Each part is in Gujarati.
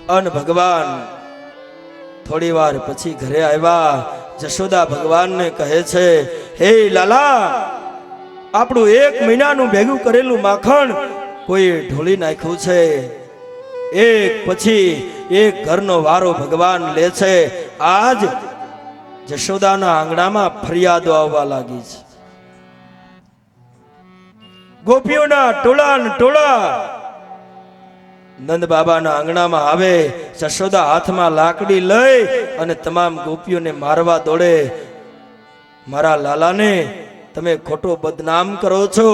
અન ભગવાન થોડી વાર પછી ઘરે આવ્યા. જશોદા ભગવાનને કહે છે, હે લાલા, આપણું 1 મહિનાનું ભેગું કરેલું માખણ કોઈ ઢોળી નાખ્યું છે. એક પછી એક ઘરનો વારો ભગવાન લે છે. આજ જશોદાના આંગણામાં ફરિયાદો આવવા લાગી છે. ગોપીઓના ટોળા નંદ બાબાના આંગણામાં આવે. જશોદા હાથમાં લાકડી લઈ અને તમામ ગોપીઓને મારવા દોડે. મારા લાલાને તમે ખોટો બદનામ કરો છો.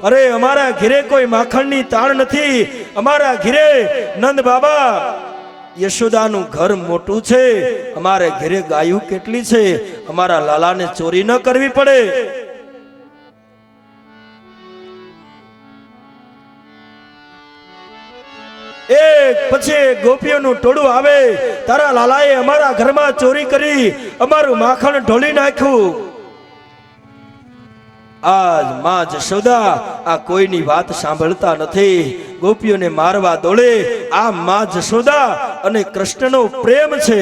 અરે અમારા ઘરે કોઈ માખણની તાણ નથી. અમારા ઘરે નંદ બાબા યશોદાનું ઘર મોટું છે. અમારે ઘરે ગાયું કેટલી છે. અમારા લાલાને ચોરી ન કરવી પડે. એક પછી ગોપીઓનું ટોળું આવે. તારા લાલાએ અમારા ઘરમાં ચોરી કરી, અમારું માખણ ઢોળી નાખ્યું. આજ માં જશોદા આ કોઈની વાત સાંભળતા નથી. ગોપીઓને મારવા દોડે. આ માં જશોદા અને કૃષ્ણનો પ્રેમ છે.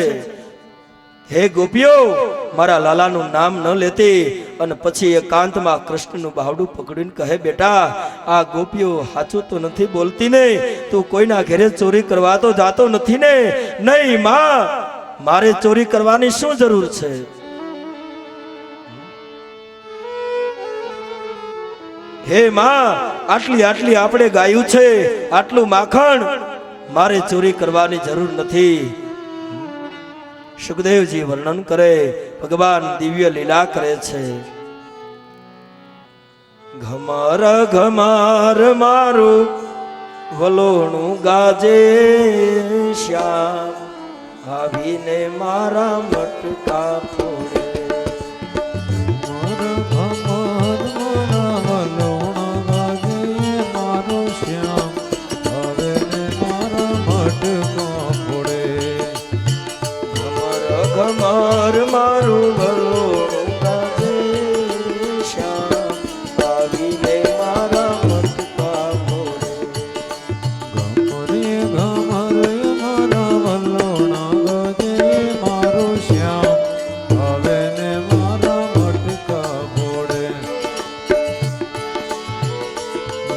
હે ગોપીઓ, મારા લાલાનું નામ ન લેતી. અને પછી એકાંતમાં કૃષ્ણનું બાવડું પકડીને કહે, બેટા, આ ગોપીઓ સાચું તો નથી બોલતી ને? તું કોઈના ઘરે ચોરી કરવા તો જાતો નથી ને? નહીં માં, મારે ચોરી કરવાની શું જરૂર છે? હે માં, આટલી આપણે ગાયું છે, આટલું માખણ મારે ચોરી કરવાની જરૂર નથી. સુખદેવજી વર્ણન કરે, ભગવાન દિવ્ય લીલા કરે છે. ઘમર ઘમર મારું વલોણું ગાજે શ્યામ, આવીને મારા મટકા ફોડે. ઘમર મારું વલોણું ગાજે શ્યામ, આવીને મારા મટકા ફોડે. ઘમરે મારા વલોણા ગાજે મારો શ્યામ, હવે ને મારા મટકા ફોડે.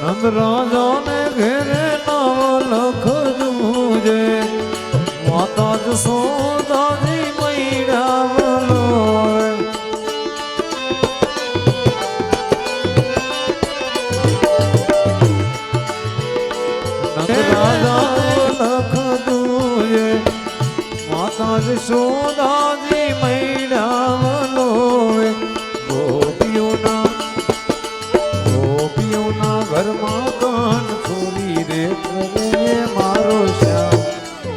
નંદ રાજાને ઘેરે નવ લખ દૂજે, માતા જશોદાજી સોદાજી મૈડાવલો. ગોપીઓના ઘરમાં કાન ચોરી રે કરે મારો શ્યામ,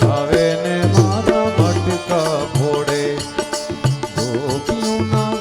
હવે ને મારા મટકા ફોડે. ગોપીઓના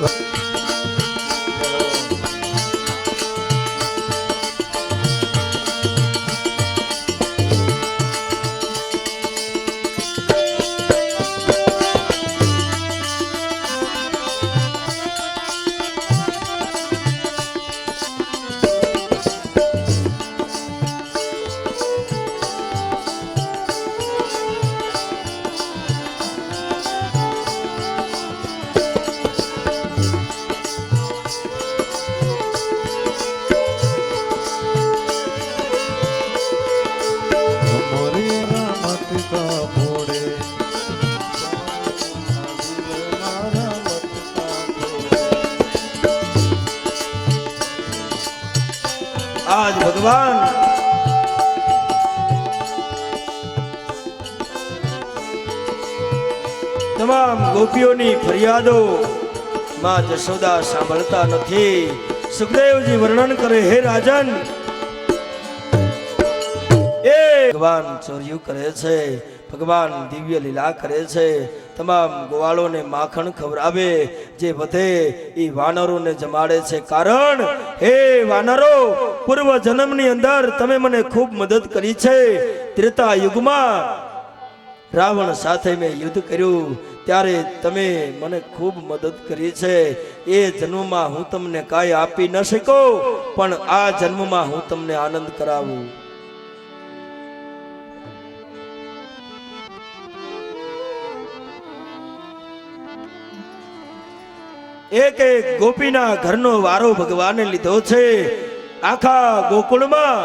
આજ ભગવાન તમામ ગોપીઓની ફરિયાદો માં જશોદા સાંભળતા નથી. સુખદેવજી વર્ણન કરે, હે રાજન, એ ભગવાન ચોર્યું કરે છે. ભગવાન દિવ્ય લીલા કરે છે. તમામ ગોવાળોને માખણ ખવડાવે, જે વધે એ વાનરોને જમાડે છે. કારણ, હે વાનરો, પૂર્વ જન્મની અંદર તમે મને ખૂબ મદદ કરી છે. ત્રેતા યુગમાં રાવણ સાથે મેં યુદ્ધ કર્યું, ત્યારે તમે મને ખૂબ મદદ કરી છે. એ જન્મમાં હું તમને કાંઈ આપી ન શક્યો, પણ આ જન્મમાં હું તમને આનંદ કરાવું. એક એક ગોપીના ઘરનો વારો ભગવાને લીધો છે. આખા ગોકુળમાં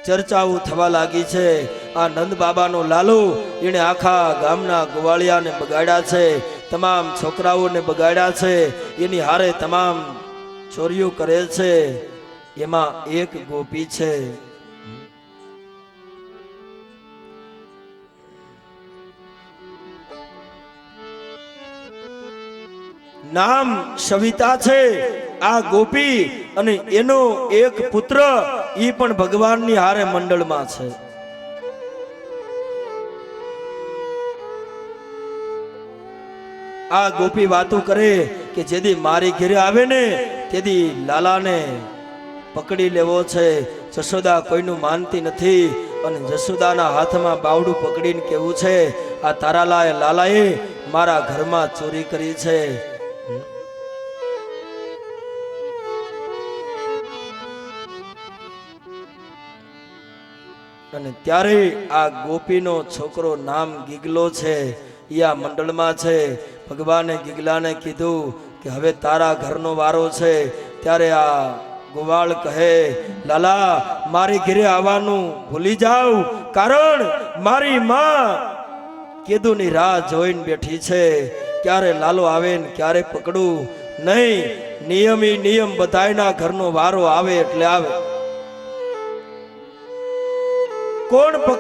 ચર્ચાઓ થવા લાગી છે. આ નંદ બાબાનો લાલો એને આખા ગામના ગોવાળિયાને બગાડ્યા છે, તમામ છોકરાઓને બગાડ્યા છે, એની હારે તમામ ચોરીઓ કરે છે. એમાં એક ગોપી છે. નામ સવિતા છે. આ ગોપી અને એનો એક પુત્ર ઈ પણ ભગવાનની હારે મંડળમાં છે. આ ગોપી વાતો કરે કે જેદી મારી ઘરે આવે ને તેદી લાલાને પકડી લેવો છે. જશોદા કોઈનું માનતી નથી અને જશોદાના હાથમાં બાવડું પકડીને કેવું છે, આ તારા લાલાએ મારા ઘરમાં ચોરી કરી છે. અને ત્યારે આ ગોપીનો છોકરો નામ ગીગલો છે, ઈ આ મંડળમાં છે. ભગવાને ગીગલાને કીધું કે હવે તારા ઘરનો વારો છે. ત્યારે આ ગોવાળ કહે, લાલા મારી ઘરે આવવાનું ભૂલી જાવ, કારણ મારી માં કીધુંની રાહ જોઈને બેઠી છે. ક્યારે લાલો આવે ને ક્યારે પકડું નહીં. નિયમ બધાયના ઘરનો વારો આવે એટલે આવે. કોણ